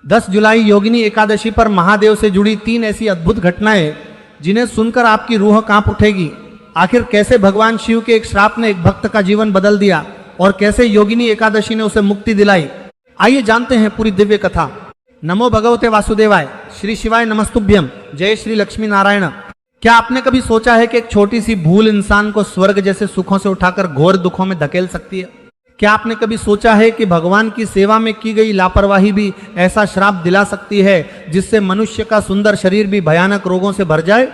10 जुलाई योगिनी एकादशी पर महादेव से जुड़ी 3 ऐसी अद्भुत घटनाएं जिन्हें सुनकर आपकी रूह कांप उठेगी। आखिर कैसे भगवान शिव के एक श्राप ने एक भक्त का जीवन बदल दिया और कैसे योगिनी एकादशी ने उसे मुक्ति दिलाई, आइए जानते हैं पूरी दिव्य कथा। नमो भगवते वासुदेवाय, श्री शिवाय नमस्तुभ्यम, जय श्री लक्ष्मी नारायण। क्या आपने कभी सोचा है कि एक छोटी सी भूल इंसान को स्वर्ग जैसे सुखों से उठाकर घोर दुखों में धकेल सकती है? क्या आपने कभी सोचा है कि भगवान की सेवा में की गई लापरवाही भी ऐसा श्राप दिला सकती है जिससे मनुष्य का सुंदर शरीर भी भयानक रोगों से भर जाए?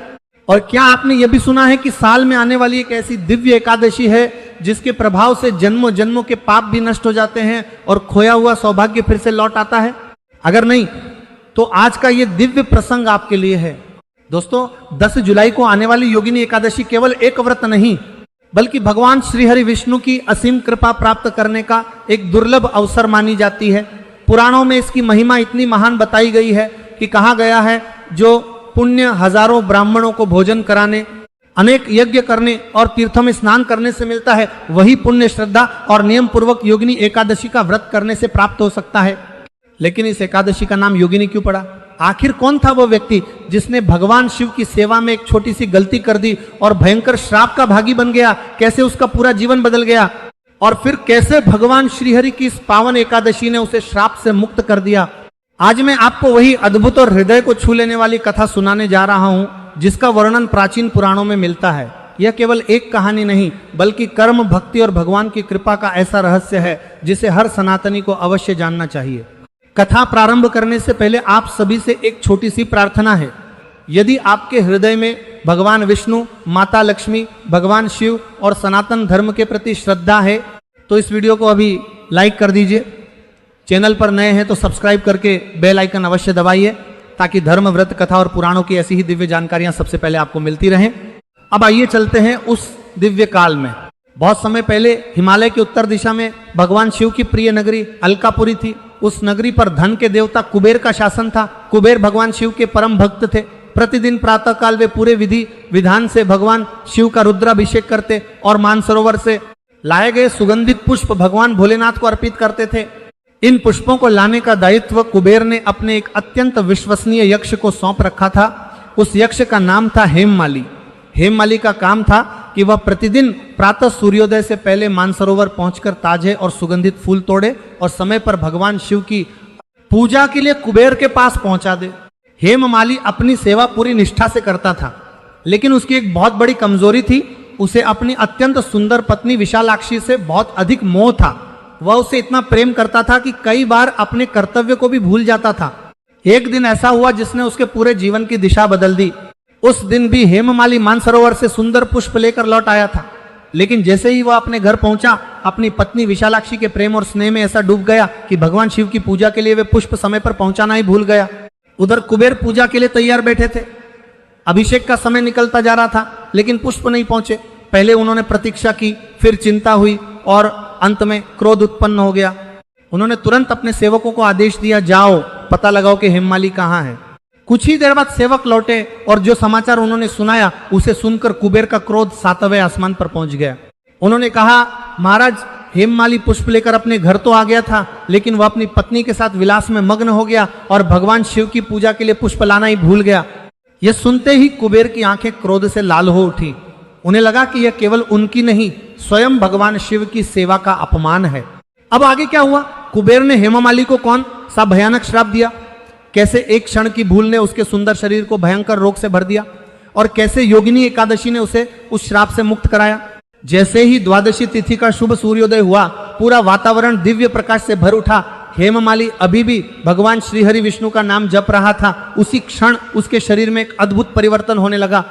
और क्या आपने यह भी सुना है कि साल में आने वाली एक ऐसी दिव्य एकादशी है जिसके प्रभाव से जन्मों जन्मों के पाप भी नष्ट हो जाते हैं और खोया हुआ सौभाग्य फिर से लौट आता है? अगर नहीं तो आज का यह दिव्य प्रसंग आपके लिए है। दोस्तों, 10 जुलाई को आने वाली योगिनी एकादशी केवल एक व्रत नहीं बल्कि भगवान श्री हरि विष्णु की असीम कृपा प्राप्त करने का एक दुर्लभ अवसर मानी जाती है। पुराणों में इसकी महिमा इतनी महान बताई गई है कि कहा गया है जो पुण्य हजारों ब्राह्मणों को भोजन कराने, अनेक यज्ञ करने और तीर्थों में स्नान करने से मिलता है, वही पुण्य श्रद्धा और नियम पूर्वक योगिनी एकादशी का व्रत करने से प्राप्त हो सकता है। लेकिन इस एकादशी का नाम योगिनी क्यों पड़ा? आखिर कौन था वो व्यक्ति जिसने भगवान शिव की सेवा में एक छोटी सी गलती कर दी और भयंकर श्राप का भागी बन गया? कैसे उसका पूरा जीवन बदल गया और फिर कैसे भगवान श्रीहरि की इस पावन एकादशी ने उसे श्राप से मुक्त कर दिया? आज मैं आपको वही अद्भुत और हृदय को छू लेने वाली कथा सुनाने जा रहा हूं जिसका वर्णन प्राचीन पुराणों में मिलता है। यह केवल एक कहानी नहीं बल्कि कर्म, भक्ति और भगवान की कृपा का ऐसा रहस्य है जिसे हर सनातनी को अवश्य जानना चाहिए। कथा प्रारंभ करने से पहले आप सभी से एक छोटी सी प्रार्थना है। यदि आपके हृदय में भगवान विष्णु, माता लक्ष्मी, भगवान शिव और सनातन धर्म के प्रति श्रद्धा है तो इस वीडियो को अभी लाइक कर दीजिए। चैनल पर नए हैं तो सब्सक्राइब करके बेल आइकन अवश्य दबाइए ताकि धर्म, व्रत, कथा और पुराणों की ऐसी ही दिव्य जानकारियां सबसे पहले आपको मिलती रहें। अब आइए चलते हैं उस दिव्य काल में। बहुत समय पहले हिमालय के उत्तर दिशा में भगवान शिव की प्रिय नगरी अलकापुरी थी। उस नगरी पर धन के देवता कुबेर का शासन था। कुबेर भगवान शिव के परम भक्त थे। प्रतिदिन प्रातः काल वे पूरे विधि विधान से भगवान शिव का रुद्राभिषेक करते और मानसरोवर से लाए गए सुगंधित पुष्प भगवान भोलेनाथ को अर्पित करते थे। इन पुष्पों को लाने का दायित्व कुबेर ने अपने एक अत्यंत विश्वसनीय यक्ष को सौंप रखा था। उस यक्ष का नाम था हेममाली। हेममाली का काम था कि वह प्रतिदिन प्रातः सूर्योदय से पहले मानसरोवर पहुंचकर ताजे और सुगंधित फूल तोड़े और समय पर भगवान शिव की पूजा के लिए कुबेर के पास पहुंचा दे। हेममाली अपनी सेवा पूरी निष्ठा से करता था, लेकिन उसकी एक बहुत बड़ी कमजोरी थी। उसे अपनी अत्यंत सुंदर पत्नी विशालाक्षी से बहुत अधिक मोह था। वह उसे इतना प्रेम करता था कि कई बार अपने कर्तव्य को भी भूल जाता था। एक दिन ऐसा हुआ जिसने उसके पूरे जीवन की दिशा बदल दी। उस दिन भी हेममाली मानसरोवर से सुंदर पुष्प लेकर लौट आया था, लेकिन जैसे ही वह अपने घर पहुंचा अपनी पत्नी विशालाक्षी के प्रेम और स्नेह में ऐसा डूब गया कि भगवान शिव की पूजा के लिए वे पुष्प समय पर पहुंचाना ही भूल गया। उधर कुबेर पूजा के लिए तैयार बैठे थे। अभिषेक का समय निकलता जा रहा था लेकिन पुष्प नहीं पहुंचे। पहले उन्होंने प्रतीक्षा की, फिर चिंता हुई और अंत में क्रोध उत्पन्न हो गया। उन्होंने तुरंत अपने सेवकों को आदेश दिया, जाओ पता लगाओ कि हेममाली कहाँ है। कुछ ही देर बाद सेवक लौटे और जो समाचार उन्होंने सुनाया उसे सुनकर कुबेर का क्रोध 7वें आसमान पर पहुंच गया। उन्होंने कहा, महाराज, हेममाली पुष्प लेकर अपने घर तो आ गया था लेकिन वह अपनी पत्नी के साथ विलास में मग्न हो गया और भगवान शिव की पूजा के लिए पुष्प लाना ही भूल गया। यह सुनते ही कुबेर की आंखें क्रोध से लाल हो उठी। उन्हें लगा कि यह केवल उनकी नहीं स्वयं भगवान शिव की सेवा का अपमान है। अब आगे क्या हुआ? कुबेर ने हेममाली को कौन सा भयानक श्राप दिया? कैसे एक क्षण की भूल ने उसके सुंदर शरीर को भयंकर रोग से भर दिया और कैसे योगिनी एकादशी ने उसे उस श्राप से मुक्त कराया? जैसे ही द्वादशी तिथि का शुभ सूर्योदय हुआ, पूरा वातावरण दिव्य प्रकाश से भर उठा। हेममाली अभी भी भगवान श्रीहरि विष्णु का नाम जप रहा था। उसी क्षण उसके शरीर में एक अद्भुत परिवर्तन होने लगा।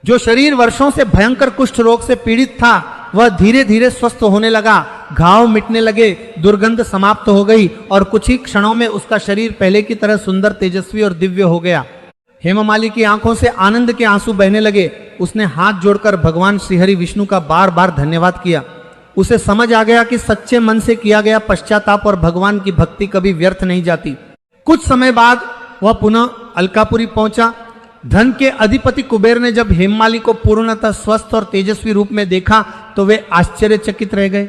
जो शरीर वर्षों से भयंकर कुष्ठ रोग से पीड़ित था वह धीरे धीरे स्वस्थ होने लगा। घाव मिटने लगे, दुर्गंध समाप्त हो गई और कुछ ही क्षणों में उसका शरीर पहले की तरह सुंदर, तेजस्वी और दिव्य हो गया। हेममाली की आंखों से आनंद के आंसू बहने लगे। उसने हाथ जोड़कर भगवान श्रीहरि विष्णु का बार बार धन्यवाद किया। उसे समझ आ गया कि सच्चे मन से किया गया पश्चाताप और भगवान की भक्ति कभी व्यर्थ नहीं जाती। कुछ समय बाद वह पुनः अलकापुरी पहुंचा। धन के अधिपति कुबेर ने जब हेममाली को पूर्णतः स्वस्थ और तेजस्वी रूप में देखा तो वे आश्चर्यचकित रह गए।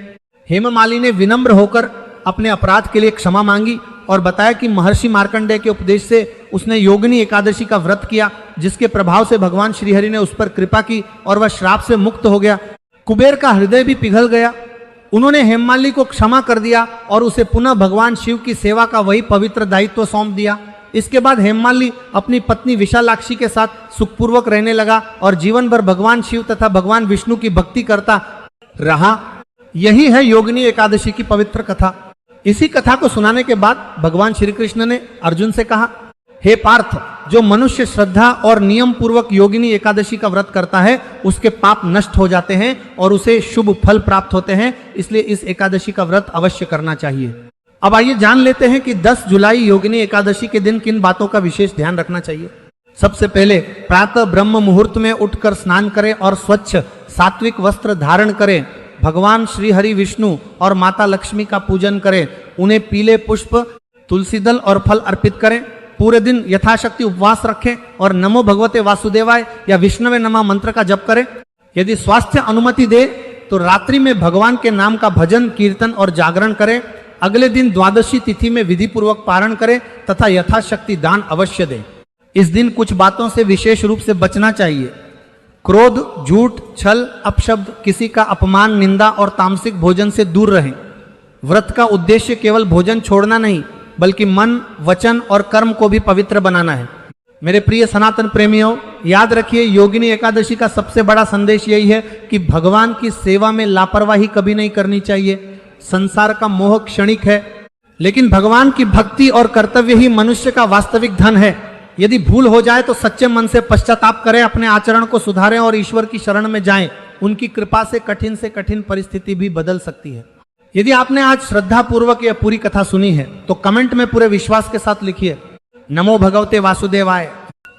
हेममाली ने विनम्र होकर अपने अपराध के लिए क्षमा मांगी और बताया कि महर्षि मार्कंडेय के उपदेश से उसने योगिनी एकादशी का व्रत किया, जिसके प्रभाव से भगवान श्रीहरि ने उस पर कृपा की और वह श्राप से मुक्त हो गया। कुबेर का हृदय भी पिघल गया। उन्होंने हेममालिनी को क्षमा कर दिया और उसे पुनः भगवान शिव की सेवा का वही पवित्र दायित्व सौंप दिया। इसके बाद हेममालिनी अपनी पत्नी विशालाक्षी के साथ सुखपूर्वक रहने लगा और जीवन भर भगवान शिव तथा भगवान विष्णु की भक्ति करता रहा। यही है योगिनी एकादशी की पवित्र कथा। इसी कथा को सुनाने के बाद भगवान श्री कृष्ण ने अर्जुन से कहा, हे पार्थ, जो मनुष्य श्रद्धा और नियम पूर्वक योगिनी एकादशी का व्रत करता है उसके पाप नष्ट हो जाते हैं और उसे शुभ फल प्राप्त होते हैं, इसलिए इस एकादशी का व्रत अवश्य करना चाहिए। अब आइए जान लेते हैं कि 10 जुलाई योगिनी एकादशी के दिन किन बातों का विशेष ध्यान रखना चाहिए। सबसे पहले प्रातः ब्रह्म मुहूर्त में उठकर स्नान करें और स्वच्छ सात्विक वस्त्र धारण करें। भगवान श्री हरि विष्णु और माता लक्ष्मी का पूजन करें। उन्हें पीले पुष्प, तुलसी दल और फल अर्पित करें। पूरे दिन यथाशक्ति उपवास रखें और नमो भगवते वासुदेवाय या विष्णवे नमः मंत्र का जप करें। यदि स्वास्थ्य अनुमति दे तो रात्रि में भगवान के नाम का भजन, कीर्तन और जागरण करें। अगले दिन द्वादशी तिथि में विधि पूर्वक पारण करें तथा यथाशक्ति दान अवश्य दें। इस दिन कुछ बातों से विशेष रूप से बचना चाहिए। क्रोध, झूठ, छल, अपशब्द, किसी का अपमान, निंदा और तामसिक भोजन से दूर रहें। व्रत का उद्देश्य केवल भोजन छोड़ना नहीं बल्कि मन, वचन और कर्म को भी पवित्र बनाना है। मेरे प्रिय सनातन प्रेमियों, याद रखिए योगिनी एकादशी का सबसे बड़ा संदेश यही है कि भगवान की सेवा में लापरवाही कभी नहीं करनी चाहिए। संसार का मोह क्षणिक है, लेकिन भगवान की भक्ति और कर्तव्य ही मनुष्य का वास्तविक धन है। यदि भूल हो जाए तो सच्चे मन से पश्चाताप करें, अपने आचरण को सुधारें और ईश्वर की शरण में जाएं। उनकी कृपा से कठिन परिस्थिति भी बदल सकती है। यदि आपने आज श्रद्धा पूर्वक यह पूरी कथा सुनी है तो कमेंट में पूरे विश्वास के साथ लिखिए नमो भगवते वासुदेवाय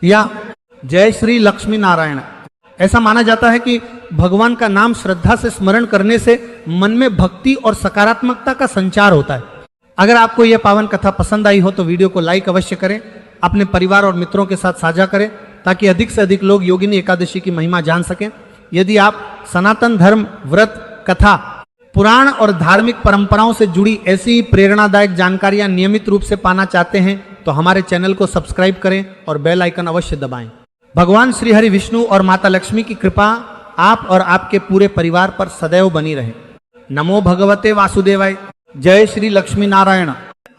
या जय श्री लक्ष्मी नारायण। ऐसा माना जाता है कि भगवान का नाम श्रद्धा से स्मरण करने से मन में भक्ति और सकारात्मकता का संचार होता है। अगर आपको यह पावन कथा पसंद आई हो तो वीडियो को लाइक अवश्य करें, अपने परिवार और मित्रों के साथ साझा करें ताकि अधिक से अधिक लोग योगिनी एकादशी की महिमा जान सकें। यदि आप सनातन धर्म, व्रत, कथा, पुराण और धार्मिक परंपराओं से जुड़ी ऐसी ही प्रेरणादायक जानकारियां नियमित रूप से पाना चाहते हैं तो हमारे चैनल को सब्सक्राइब करें और बेल आइकन अवश्य दबाएं। भगवान श्री हरि विष्णु और माता लक्ष्मी की कृपा आप और आपके पूरे परिवार पर सदैव बनी रहे। नमो भगवते वासुदेवाय। जय श्री लक्ष्मी नारायण।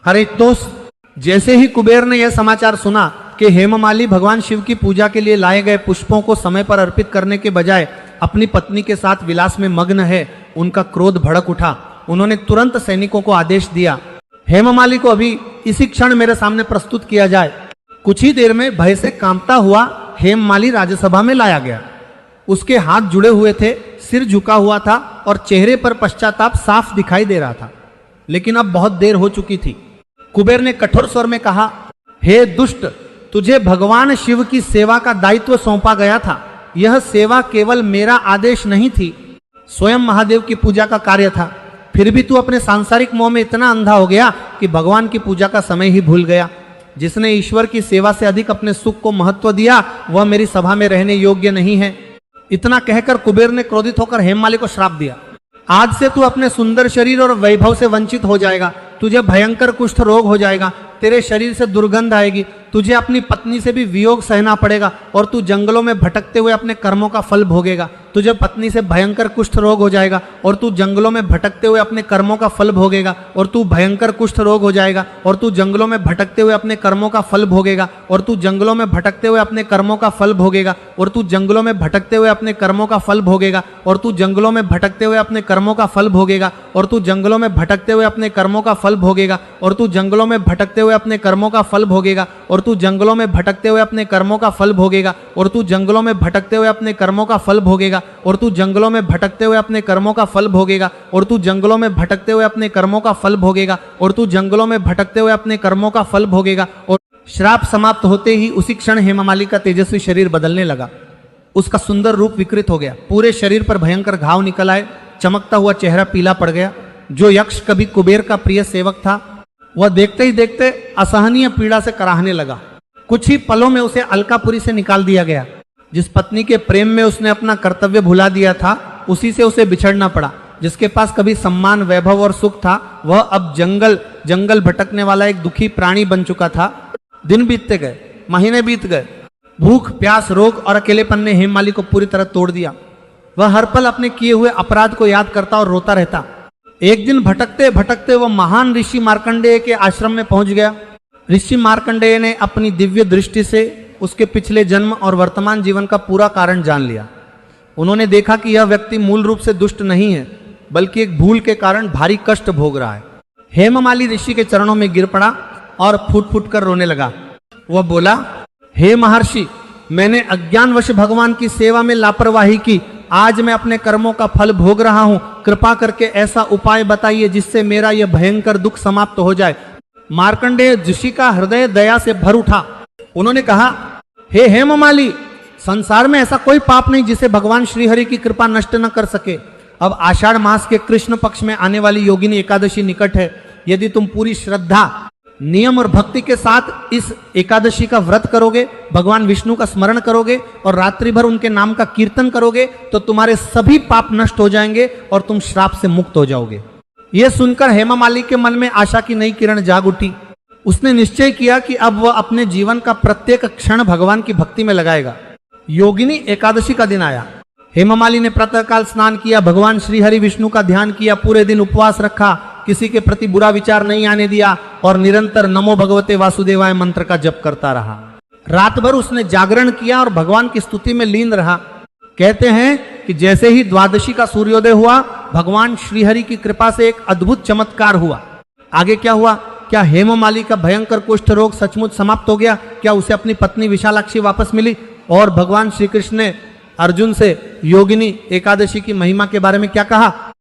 हरे दोस्त, जैसे ही कुबेर ने यह समाचार सुना कि हेममालिनी भगवान शिव की पूजा के लिए लाए गए पुष्पों को समय पर अर्पित करने के बजाय अपनी पत्नी के साथ विलास में मग्न है, उनका क्रोध भड़क उठा। उन्होंने तुरंत सैनिकों को आदेश दिया, हेममालिनी को अभी इसी क्षण मेरे सामने प्रस्तुत किया जाए। कुछ ही देर में भय से कांपता हुआ हेममालिनी राज्यसभा में लाया गया। उसके हाथ जुड़े हुए थे, सिर झुका हुआ था और चेहरे पर पश्चाताप साफ दिखाई दे रहा था। लेकिन अब बहुत देर हो चुकी थी। कुबेर ने कठोर स्वर में कहा, हे दुष्ट, तुझे भगवान शिव की सेवा का दायित्व सौंपा गया था। यह सेवा केवल मेरा आदेश नहीं थी, स्वयं महादेव की पूजा का कार्य था। फिर भी तू अपने सांसारिक मोह में इतना अंधा हो गया कि भगवान की पूजा का समय ही भूल गया। जिसने ईश्वर की सेवा से अधिक अपने सुख को महत्व दिया वह मेरी सभा में रहने योग्य नहीं है। इतना कहकर कुबेर ने क्रोधित होकर हेममालिनी को श्राप दिया, आज से तू अपने सुंदर शरीर और वैभव से वंचित हो जाएगा। तुझे भयंकर कुष्ठ रोग हो जाएगा, तेरे शरीर से दुर्गंध आएगी, तुझे अपनी पत्नी से भी वियोग सहना पड़ेगा और तू जंगलों में भटकते हुए अपने कर्मों का फल भोगेगा। तुझे पत्नी से भयंकर कुष्ठ रोग हो जाएगा और तू जंगलों में भटकते हुए अपने कर्मों का फल भोगेगा और तू भयंकर कुष्ठ रोग हो जाएगा और तू जंगलों में भटकते हुए अपने कर्मों का फल भोगेगा और तू जंगलों में भटकते हुए अपने कर्मों का फल भोगेगा और तू जंगलों में भटकते हुए अपने कर्मों का फल भोगेगा और तू जंगलों में भटकते हुए अपने कर्मों का फल भोगेगा और तू जंगलों में भटकते हुए अपने कर्मों का फल भोगेगा और तू जंगलों में भटकते हुए अपने कर्मों का फल भोगेगा और तू जंगलों में भटकते हुए अपने कर्मों का फल भोगेगा और तू जंगलों में भटकते हुए अपने कर्मों का फल भोगेगा और तू जंगलों में भटकते हुए अपने कर्मों का फल भोगेगा और तू जंगलों में भटकते हुए अपने कर्मों का फल भोगेगा और तू जंगलों में भटकते हुए अपने कर्मों का फल भोगेगा। और श्राप समाप्त होते ही उसी क्षण हेममालिनी का तेजस्वी शरीर बदलने लगा। उसका सुंदर रूप विकृत हो गया, पूरे शरीर पर भयंकर घाव निकल आए, चमकता हुआ चेहरा पीला पड़ गया। जो यक्ष कभी कुबेर का प्रिय सेवक था वह देखते ही देखते असहनीय पीड़ा से कराहने लगा। कुछ ही पलों में उसे अलकापुरी से निकाल दिया गया। जिस पत्नी के प्रेम में उसने अपना कर्तव्य भुला दिया था उसी से उसे बिछड़ना पड़ा। जिसके पास कभी सम्मान, वैभव और सुख था, वह अब जंगल भटकने वाला एक दुखी प्राणी बन चुका था। दिन बीतते गए, महीने बीत गए। भूख, प्यास, रोग और अकेलेपन ने हेममाली को पूरी तरह तोड़ दिया। वह हर पल अपने किए हुए अपराध को याद करता और रोता रहता। एक दिन भटकते भटकते वह महान ऋषि मार्कंडेय के आश्रम में पहुंच गया। ऋषि मार्कंडेय ने अपनी दिव्य दृष्टि से उसके पिछले जन्म और वर्तमान जीवन का पूरा कारण जान लिया। उन्होंने देखा कि यह व्यक्ति मूल रूप से दुष्ट नहीं है, बल्कि एक भूल के कारण भारी कष्ट भोग रहा है। हेममाली ऋषि के चरणों में गिर पड़ा और फूट फूट कर रोने लगा। वह बोला, हे महर्षि, मैंने अज्ञानवश भगवान की सेवा में लापरवाही की। आज मैं अपने कर्मों का फल भोग रहा हूं। कृपा करके ऐसा उपाय बताइए जिससे मेरा यह भयंकर दुख समाप्त हो जाए। मार्कंडेय ऋषि का हृदय दया से भर उठा। उन्होंने कहा, हे हेममाली, संसार में ऐसा कोई पाप नहीं जिसे भगवान श्रीहरि की कृपा नष्ट न कर सके। अब आषाढ़ मास के कृष्ण पक्ष में आने वाली योगिनी एकादशी निकट है। यदि तुम पूरी श्रद्धा, नियम और भक्ति के साथ इस एकादशी का व्रत करोगे, भगवान विष्णु का स्मरण करोगे और रात्रि भर उनके नाम का कीर्तन करोगे, तो तुम्हारे सभी पाप नष्ट हो जाएंगे और तुम श्राप से मुक्त हो जाओगे। यह सुनकर हेममाली के मन में आशा की नई किरण जाग उठी। उसने निश्चय किया कि अब वह अपने जीवन का प्रत्येक क्षण भगवान की भक्ति में लगाएगा। योगिनी एकादशी का दिन आया। हेममाली ने प्रातःकाल स्नान किया, भगवान श्रीहरि विष्णु का ध्यान किया, पूरे दिन उपवास रखा, किसी के प्रति बुरा विचार नहीं आने दिया और निरंतर नमो भगवते वासुदेवाय मंत्र का जप करता रहा। रात भर उसने जागरण किया और भगवान की स्तुति में लीन रहा। कहते हैं कि जैसे ही द्वादशी का सूर्योदय हुआ, भगवान श्रीहरि की कृपा से एक अद्भुत चमत्कार हुआ। आगे क्या हुआ? क्या हेममाली का भयंकर कुष्ठ रोग सचमुच समाप्त हो गया? क्या उसे अपनी पत्नी विशालाक्षी वापस मिली? और भगवान श्री कृष्ण ने अर्जुन से योगिनी एकादशी की महिमा के बारे में क्या कहा?